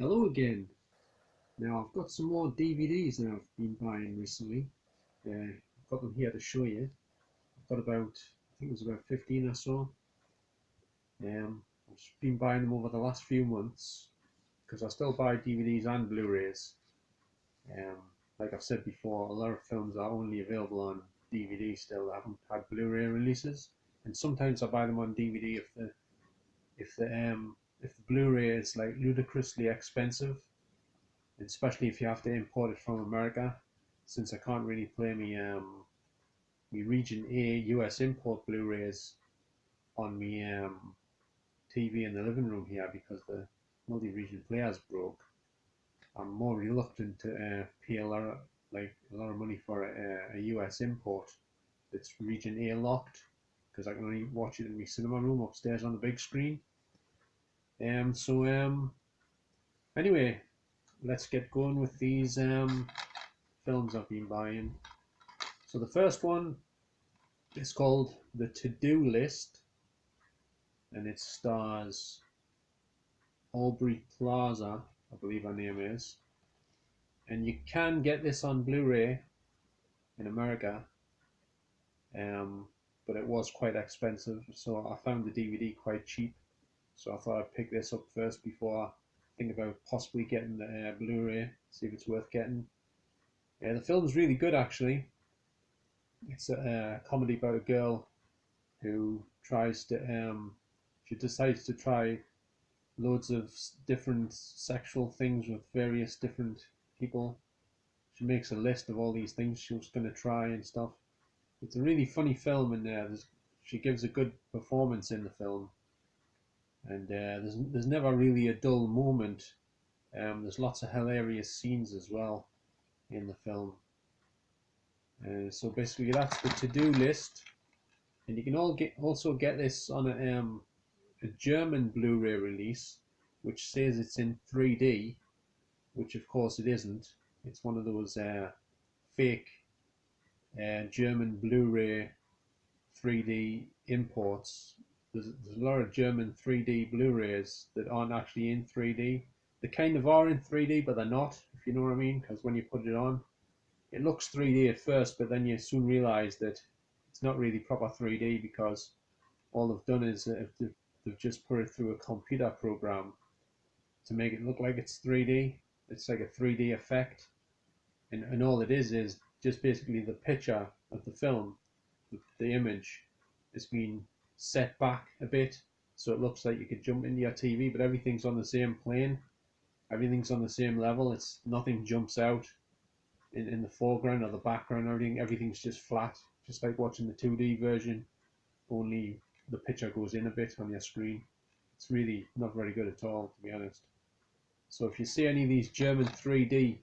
Hello again. Now I've got some more DVDs that I've been buying recently. I've got them here to show you. I've got about, I think it was about 15 or so. I've just been buying them over the last few months because I still buy DVDs and Blu-rays. Um, like I've said before, a lot of films are only available on DVD still. I haven't had Blu-ray releases, and sometimes I buy them on DVD if the if the Blu-ray is like ludicrously expensive, especially if you have to import it from America, since I can't really play me Region A US import Blu-rays on me TV in the living room here because the multi-region player's broke. I'm more reluctant to pay a lot of money for a US import that's Region A locked because I can only watch it in my cinema room upstairs on the big screen. Anyway, let's get going with these films I've been buying. So the first one is called The To-Do List, and it stars Aubrey Plaza, I believe her name is. And you can get this on Blu-ray in America, but it was quite expensive, so I found the DVD quite cheap. So I thought I'd pick this up first before I think about possibly getting the Blu-ray, see if it's worth getting. Yeah, the film's really good actually. It's a comedy about a girl who tries to she decides to try loads of different sexual things with various different people. She makes a list of all these things she was going to try and stuff. It's a really funny film, and she gives a good performance in the film. And there's never really a dull moment. There's lots of hilarious scenes as well in the film. So basically, that's the to-do list, and you can also get this on a German Blu-ray release, which says it's in 3D, which of course it isn't. It's one of those fake German Blu-ray 3D imports. There's a lot of German 3D Blu-rays that aren't actually in 3D. They kind of are in 3D, but they're not, if you know what I mean, because when you put it on, it looks 3D at first, but then you soon realize that it's not really proper 3D because all they've done is they've just put it through a computer program to make it look like it's 3D. It's like a 3D effect, and all it is just basically the picture of the film, the image, is being set back a bit so it looks like you could jump into your TV, but everything's on the same plane, everything's on the same level. It's nothing jumps out in the foreground or the background. Everything's just flat, just like watching the 2D version, only the picture goes in a bit on your screen. It's really not very good at all, to be honest. So if you see any of these German 3D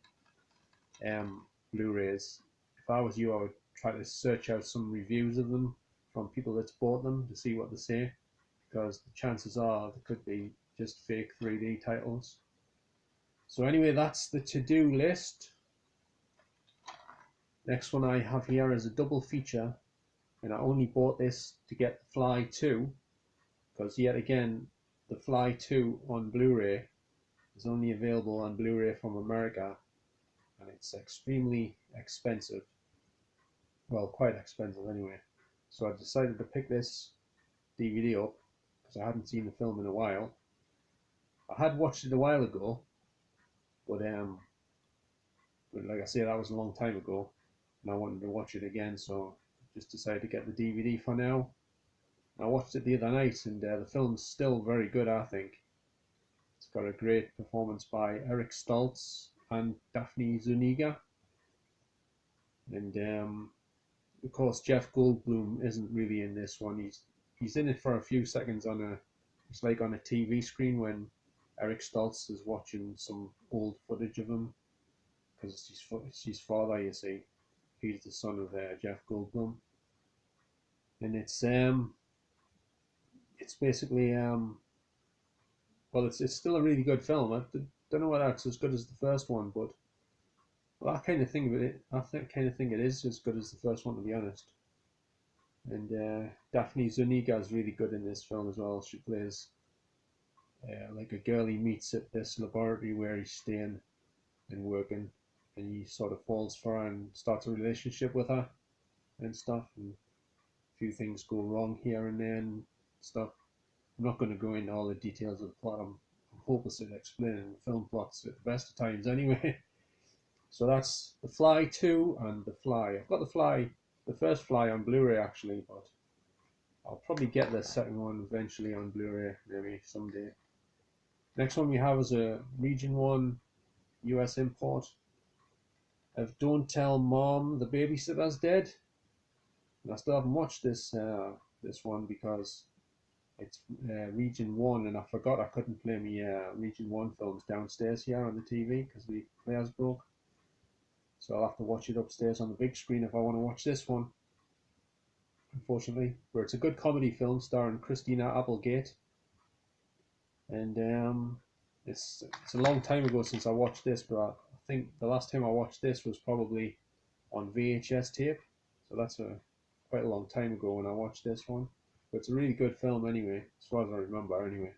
Blu-rays, if I was you, I would try to search out some reviews of them from people that's bought them to see what they say, because the chances are they could be just fake 3D titles. So anyway, that's the to-do list. Next one I have here is a double feature, and I only bought this to get The Fly 2, because yet again, The Fly 2 on Blu-ray is only available on Blu-ray from America, and it's extremely expensive. Well, quite expensive anyway. So I decided to pick this DVD up because I hadn't seen the film in a while. I had watched it a while ago, but like I say, that was a long time ago, and I wanted to watch it again, so I just decided to get the DVD for now. I watched it the other night, and the film's still very good, I think. It's got a great performance by Eric Stoltz and Daphne Zuniga, and of course Jeff Goldblum isn't really in this one. He's in it for a few seconds it's like on a TV screen when Eric Stoltz is watching some old footage of him, because it's his father, you see. He's the son of Jeff Goldblum, and it's basically well, it's still a really good film. I don't know whether it's as good as the first one, but well, I kind of think it is as good as the first one, to be honest. And Daphne Zuniga is really good in this film as well. She plays like a girl he meets at this laboratory where he's staying and working, and he sort of falls for her and starts a relationship with her and stuff. And a few things go wrong here and there and stuff. I'm not going to go into all the details of the plot. I'm hopeless at explaining film plots at the best of times anyway. So that's The Fly 2 and The Fly. I've got the first Fly on Blu-ray actually, but I'll probably get the second one eventually on Blu-ray, maybe someday. Next one we have is a Region 1 US import of Don't Tell Mom the Babysitter's Dead. And I still haven't watched this one because it's Region 1, and I forgot I couldn't play me Region 1 films downstairs here on the TV because the player's broke. So I'll have to watch it upstairs on the big screen if I want to watch this one, unfortunately. But it's a good comedy film starring Christina Applegate. And it's a long time ago since I watched this, but I think the last time I watched this was probably on VHS tape. So that's quite a long time ago when I watched this one. But it's a really good film anyway, as far as I remember anyway.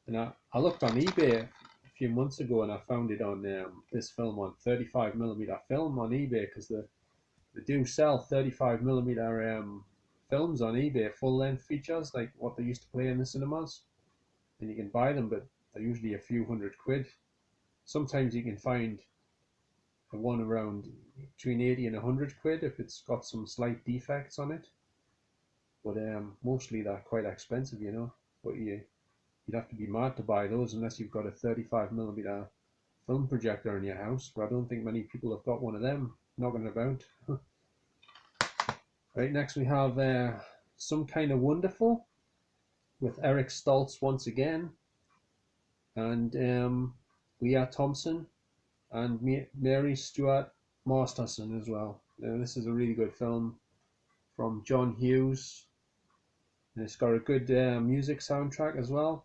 And I looked on eBay a few months ago and I found it on this film on 35mm film on eBay, because they do sell 35mm films on eBay, full length features like what they used to play in the cinemas. And you can buy them, but they're usually a few £100. Sometimes you can find one around between 80 and £100 if it's got some slight defects on it. But mostly they're quite expensive, you know. But you'd have to be mad to buy those unless you've got a 35mm film projector in your house. But I don't think many people have got one of them knocking about. Right, next we have Some Kind of Wonderful with Eric Stoltz once again, and Leah Thompson and Mary Stuart Masterson as well. This is a really good film from John Hughes, and it's got a good music soundtrack as well.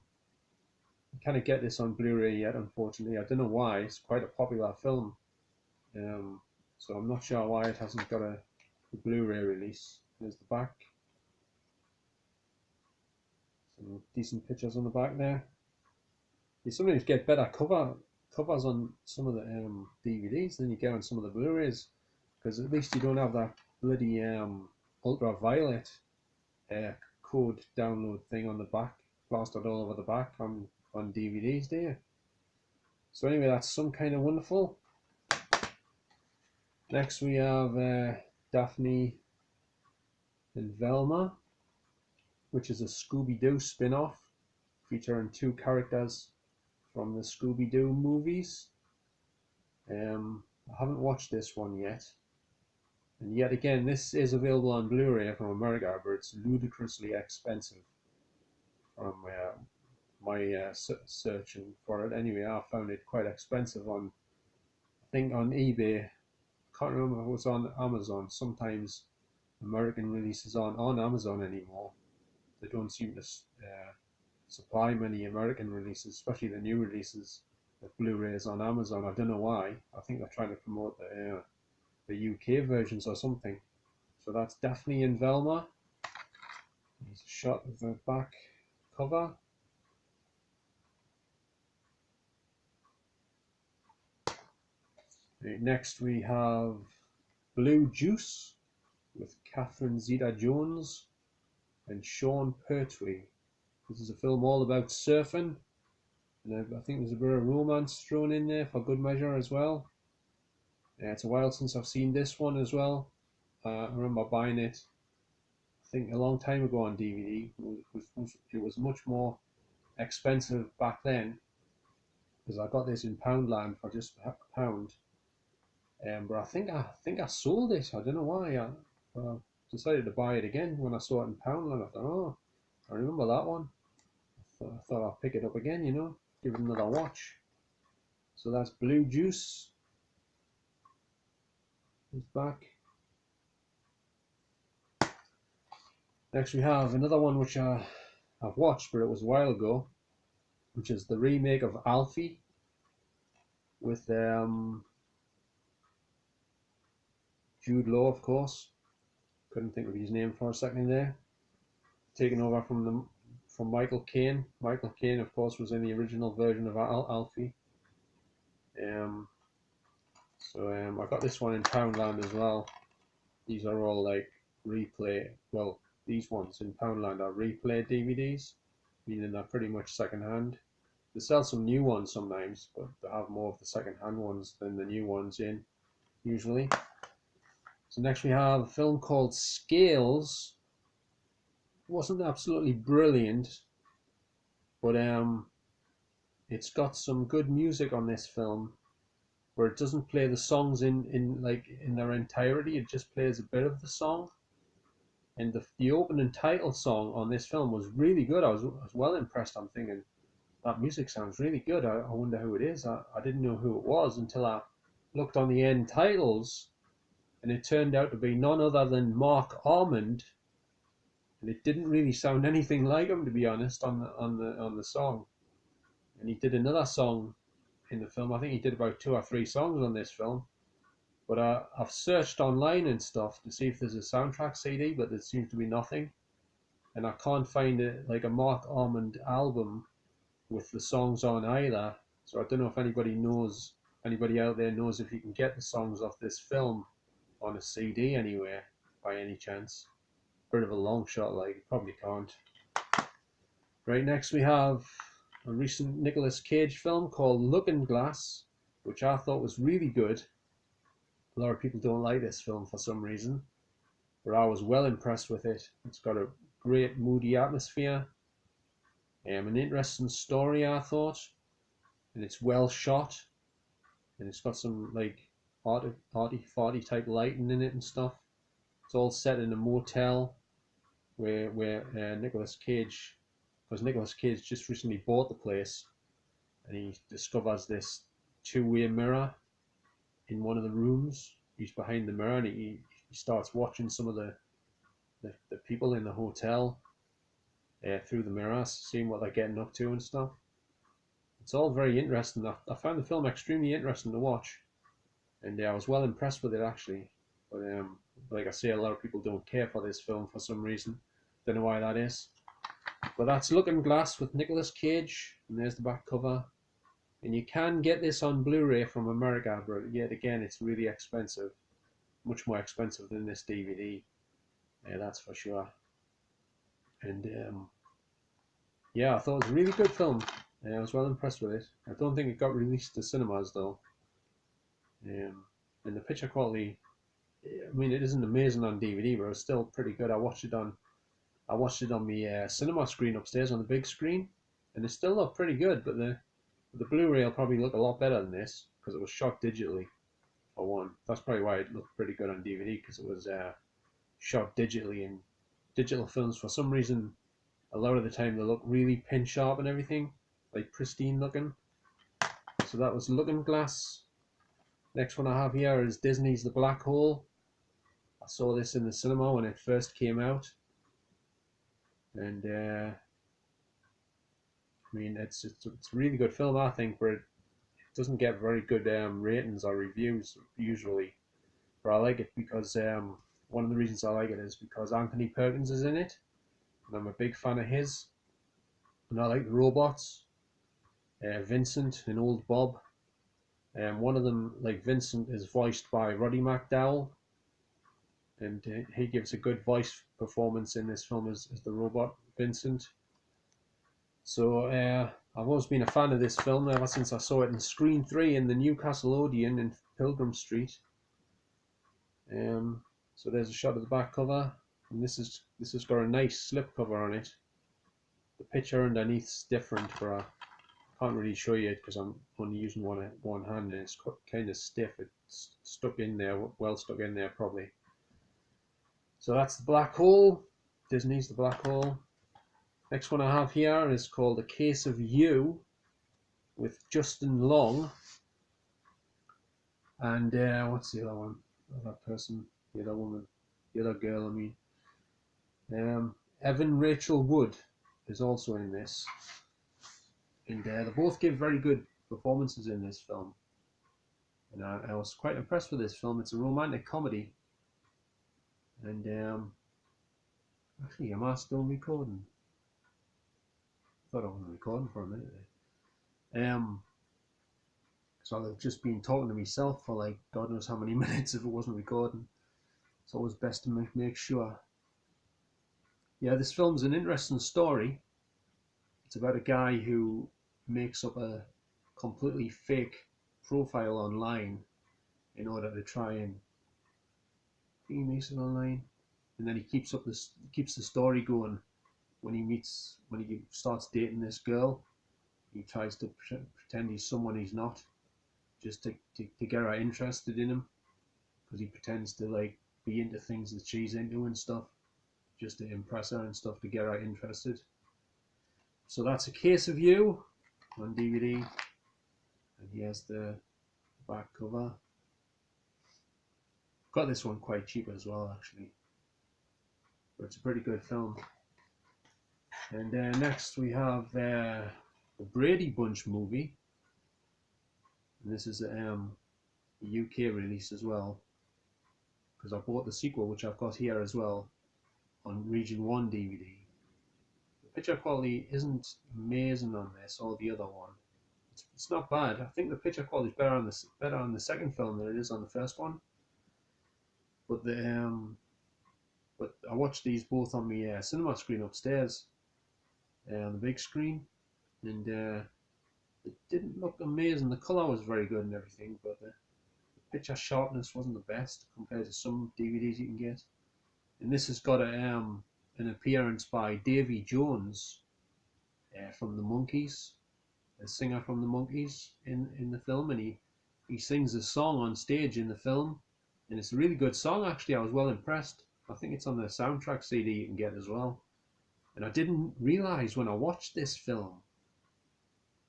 You can't get this on Blu-ray yet, unfortunately. I don't know why. It's quite a popular film, so I'm not sure why it hasn't got a Blu-ray release. There's the back. Some decent pictures on the back there. You sometimes get better covers on some of the DVDs than you get on some of the Blu-rays, because at least you don't have that bloody ultraviolet code download thing on the back, plastered all over the back on DVDs, do you? So anyway, that's Some Kind of Wonderful. Next we have Daphne and Velma, which is a Scooby-Doo spin-off featuring two characters from the Scooby-Doo movies. I haven't watched this one yet. And yet again, this is available on Blu-ray from America, but it's ludicrously expensive from my searching for it. Anyway, I found it quite expensive on, I think on eBay. Can't remember if it was on Amazon. Sometimes American releases on Amazon anymore. They don't seem to supply many American releases, especially the new releases of Blu-rays on Amazon. I don't know why. I think they're trying to promote the UK versions or something. So that's Daphne and Velma. Here's a shot of the back cover. Right, next we have Blue Juice with Catherine Zeta-Jones and Sean Pertwee. This is a film all about surfing, and I think there's a bit of romance thrown in there for good measure as well. It's a while since I've seen this one as well. I remember buying it, I think, a long time ago on DVD. It was much more expensive back then, because I got this in Poundland for just £1. But I think I sold it. I don't know why. I decided to buy it again when I saw it in Poundland. I thought, oh, I remember that one. I thought I'll pick it up again, you know, give it another watch. So that's Blue Juice. It's back. Next we have another one which I've watched, but it was a while ago, which is the remake of Alfie with Jude Law, of course. Couldn't think of his name for a second there. Taken over from from Michael Caine. Michael Caine, of course, was in the original version of Alfie. Um, I got this one in Poundland as well. These are all like replay. Well, these ones in Poundland are replay DVDs, meaning they're pretty much secondhand. They sell some new ones sometimes, but they have more of the secondhand ones than the new ones in usually. So next we have a film called Scales. It wasn't absolutely brilliant, but it's got some good music on this film, where it doesn't play the songs in their entirety. It just plays a bit of the song. And the opening title song on this film was really good. I was well impressed. I'm thinking, that music sounds really good. I wonder who it is. I didn't know who it was until I looked on the end titles, and it turned out to be none other than Mark Armand. And it didn't really sound anything like him, to be honest, on the song. And he did another song in the film. I think he did about 2 or 3 songs on this film. But I've searched online and stuff to see if there's a soundtrack CD, but there seems to be nothing. And I can't find a Mark Armand album with the songs on either. So I don't know if anybody out there knows if you can get the songs off this film on a CD anywhere by any chance. Bit of a long shot, like, you probably can't. Right, next we have a recent Nicolas Cage film called Looking Glass, which I thought was really good. A lot of people don't like this film for some reason, but I was well impressed with it. It's got a great moody atmosphere, an interesting story, I thought, and it's well shot, and it's got some like arty type lighting in it and stuff. It's all set in a motel where Nicolas Cage, because Nicolas Cage just recently bought the place, and he discovers this two-way mirror in one of the rooms. He's behind the mirror, and he starts watching some of the people in the hotel through the mirror, seeing what they're getting up to and stuff. It's all very interesting. I found the film extremely interesting to watch, and I was well impressed with it actually. But like I say, a lot of people don't care for this film for some reason. Don't know why that is. But that's Looking Glass with Nicolas Cage, and there's the back cover. And you can get this on Blu-ray from America, but yet again, it's really expensive. Much more expensive than this DVD. Yeah, that's for sure. And yeah, I thought it was a really good film. I was well impressed with it. I don't think it got released to cinemas though. And the picture quality, I mean, it isn't amazing on DVD, but it's still pretty good. I watched it on the cinema screen upstairs on the big screen, and it still looked pretty good. But the Blu-ray will probably look a lot better than this because it was shot digitally. For one, that's probably why it looked pretty good on DVD, because it was shot digitally. And digital films, for some reason, a lot of the time they look really pin sharp and everything, like pristine looking. So that was Looking Glass. Next one I have here is Disney's The Black Hole. I saw this in the cinema when it first came out, and I mean, it's a really good film, I think, but it doesn't get very good ratings or reviews usually. But I like it because one of the reasons I like it is because Anthony Perkins is in it, and I'm a big fan of his. And I like the robots, Vincent and Old Bob. One of them, like Vincent, is voiced by Roddy McDowall, and he gives a good voice performance in this film as the robot Vincent. So I've always been a fan of this film ever since I saw it in Screen 3 in the Newcastle Odeon in Pilgrim Street. So there's a shot of the back cover, and this has got a nice slip cover on it. The picture underneath is different, but I can't really show you it because I'm only using one hand, and it's kind of stiff. It's stuck in there, well stuck in there probably. So that's The Black Hole, Disney's The Black Hole. Next one I have here is called A Case of You with Justin Long. And what's the other one? The other person, the other woman, the other girl, I mean. Evan Rachel Wood is also in this. And they both give very good performances in this film. And I was quite impressed with this film. It's a romantic comedy. And actually, am I still recording? thought I wasn't recording for a minute there. So I've just been talking to myself for like God knows how many minutes if it wasn't recording. It's always best to make sure. Yeah, this film's an interesting story. It's about a guy who makes up a completely fake profile online in order to try and he makes it online, and then he keeps the story going. When he starts dating this girl, he tries to pretend he's someone he's not, just to get her interested in him, because he pretends to like be into things that she's into and stuff, just to impress her and stuff, to get her interested. So that's A Case of You on DVD, and here's the back cover. Got this one quite cheap as well, actually, but it's a pretty good film. And next we have the Brady Bunch movie, and this is a UK release as well, because I bought the sequel, which I've got here as well, on Region 1 DVD. The picture quality isn't amazing on this or the other one. It's not bad. I think the picture quality is better on the second film than it is on the first one. But I watched these both on my cinema screen upstairs, on the big screen, and it didn't look amazing. The colour was very good and everything, but the picture sharpness wasn't the best compared to some DVDs you can get. And this has got an appearance by Davy Jones from the Monkees, a singer from the Monkees in the film, and he sings a song on stage in the film, and it's a really good song actually. I was well impressed. I think it's on the soundtrack CD you can get as well. And I didn't realise when I watched this film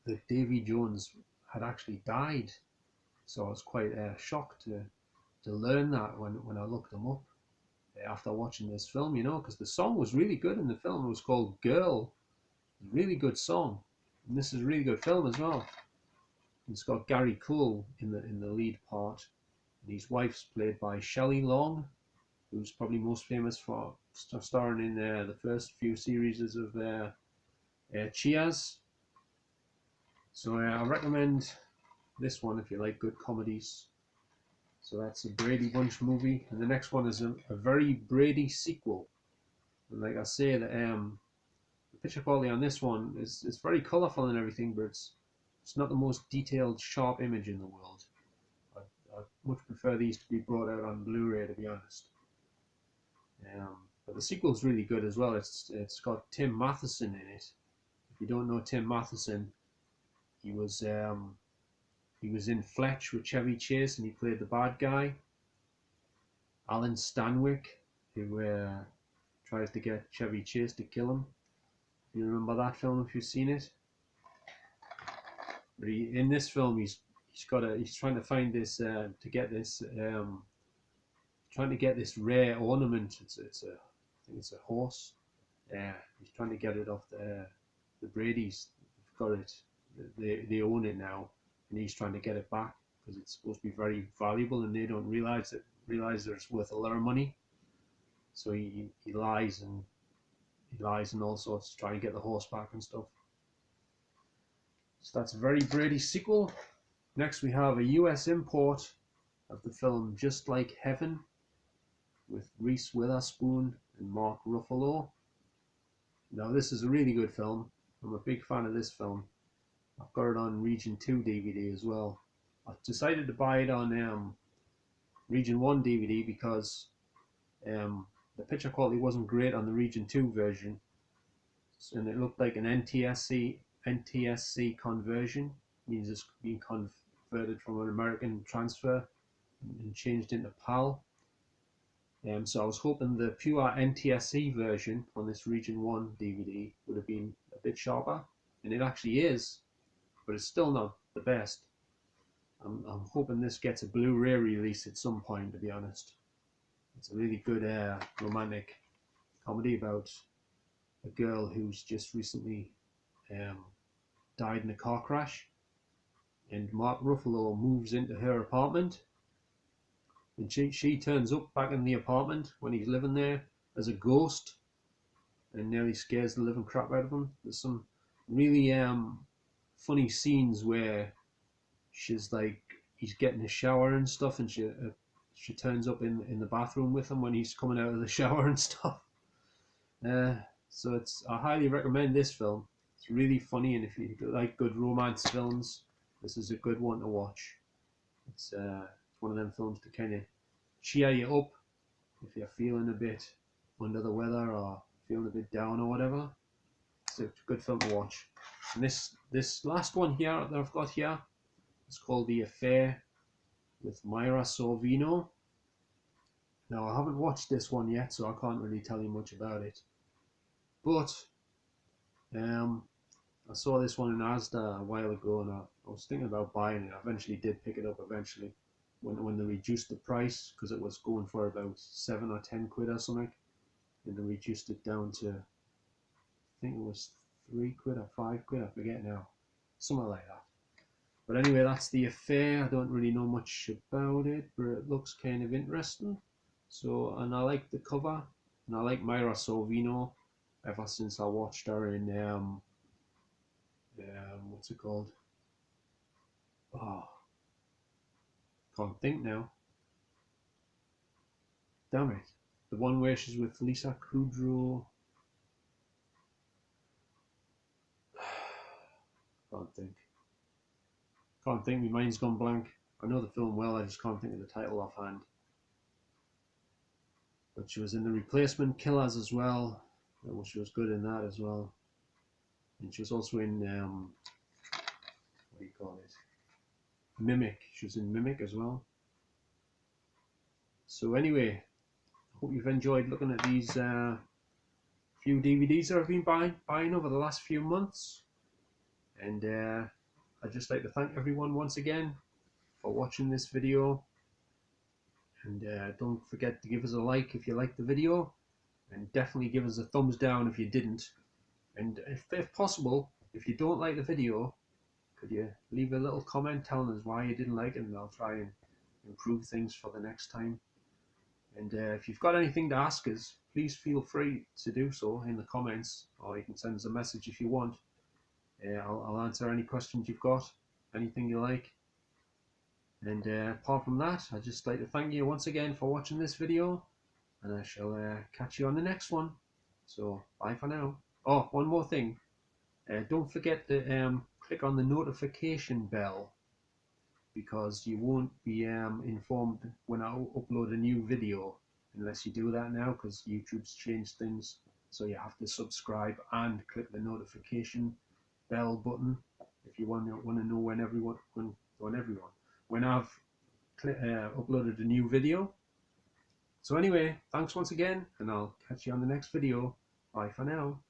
that Davy Jones had actually died. So I was quite shocked to learn that when I looked him up after watching this film, you know, because the song was really good in the film. It was called Girl. It was a really good song. And this is a really good film as well. It's got Gary Cole in the lead part. And his wife's played by Shelley Long, who's probably most famous for starring in the first few series of Cheers. So I recommend this one if you like good comedies. So that's a Brady Bunch movie, and the next one is a very Brady sequel. And like I say, the picture quality on this one is very colourful and everything, but it's not the most detailed, sharp image in the world. I much prefer these to be brought out on Blu-ray, to be honest. But the sequel's really good as well. It's got Tim Matheson in it. If you don't know Tim Matheson, he was in Fletch with Chevy Chase, and he played the bad guy. Alan Stanwyck, who tries to get Chevy Chase to kill him. You remember that film if you've seen it? But in this film, he's trying to find this trying to get this rare ornament. I think it's a horse. He's trying to get it off the Bradys. They've got it. They own it now, and he's trying to get it back because it's supposed to be very valuable, and they don't realize that it's worth a lot of money. So he lies and all sorts to try and get the horse back and stuff. So that's a very Brady sequel. Next we have a US import of the film Just Like Heaven with Reese Witherspoon and Mark Ruffalo. Now this is a really good film. I'm a big fan of this film. I've got it on Region 2 DVD as well. I decided to buy it on Region 1 DVD because the picture quality wasn't great on the Region 2 version, and it looked like an NTSC conversion. It means it's being converted from an American transfer and changed into PAL. So I was hoping the pure NTSC version on this Region 1 DVD would have been a bit sharper, and it actually is, but it's still not the best. I'm hoping this gets a Blu-ray release at some point, to be honest. It's a really good romantic comedy about a girl who's just recently died in a car crash, and Mark Ruffalo moves into her apartment, and she turns up back in the apartment when he's living there as a ghost and nearly scares the living crap out of him. There's some really funny scenes where he's getting a shower and stuff, and she turns up in the bathroom with him when he's coming out of the shower and stuff. Uh, so I highly recommend this film. It's really funny, and if you like good romance films, this is a good one to watch. It's one of them films to kind of cheer you up if you're feeling a bit under the weather or feeling a bit down or whatever. It's a good film to watch. And this last one here that I've got here, it's called The Affair with Myra Sorvino. Now, I haven't watched this one yet, so I can't really tell you much about it. But I saw this one in Asda a while ago, and I was thinking about buying it. I eventually did pick it up eventually when they reduced the price, because it was going for about 7 or 10 quid or something, and they reduced it down to, I think it was 3 quid or 5 quid, I forget now, something like that. But anyway, that's The Affair. I don't really know much about it, but it looks kind of interesting. So, and I like the cover, and I like Myra Sorvino ever since I watched her in what's it called? Oh, can't think now. Damn it! The one where she's with Lisa Kudrow. Can't think. Can't think. My mind's gone blank. I know the film well. I just can't think of the title offhand. But she was in The Replacement Killers as well. She was good in that as well. And she was also in what do you call it? Mimic. She was in Mimic as well. So anyway, hope you've enjoyed looking at these few DVDs that I've been buying over the last few months. And I'd just like to thank everyone once again for watching this video. And don't forget to give us a like if you liked the video, and definitely give us a thumbs down if you didn't. And if possible, if you don't like the video, could you leave a little comment telling us why you didn't like it, and I'll try and improve things for the next time. And if you've got anything to ask us, please feel free to do so in the comments, or you can send us a message if you want. I'll answer any questions you've got, anything you like. And apart from that, I'd just like to thank you once again for watching this video, and I shall catch you on the next one. So bye for now. Oh, one more thing. Don't forget to click on the notification bell, because you won't be informed when I upload a new video unless you do that now, because YouTube's changed things. So you have to subscribe and click the notification bell button if you want to know when I've uploaded a new video. So anyway, thanks once again, and I'll catch you on the next video. Bye for now.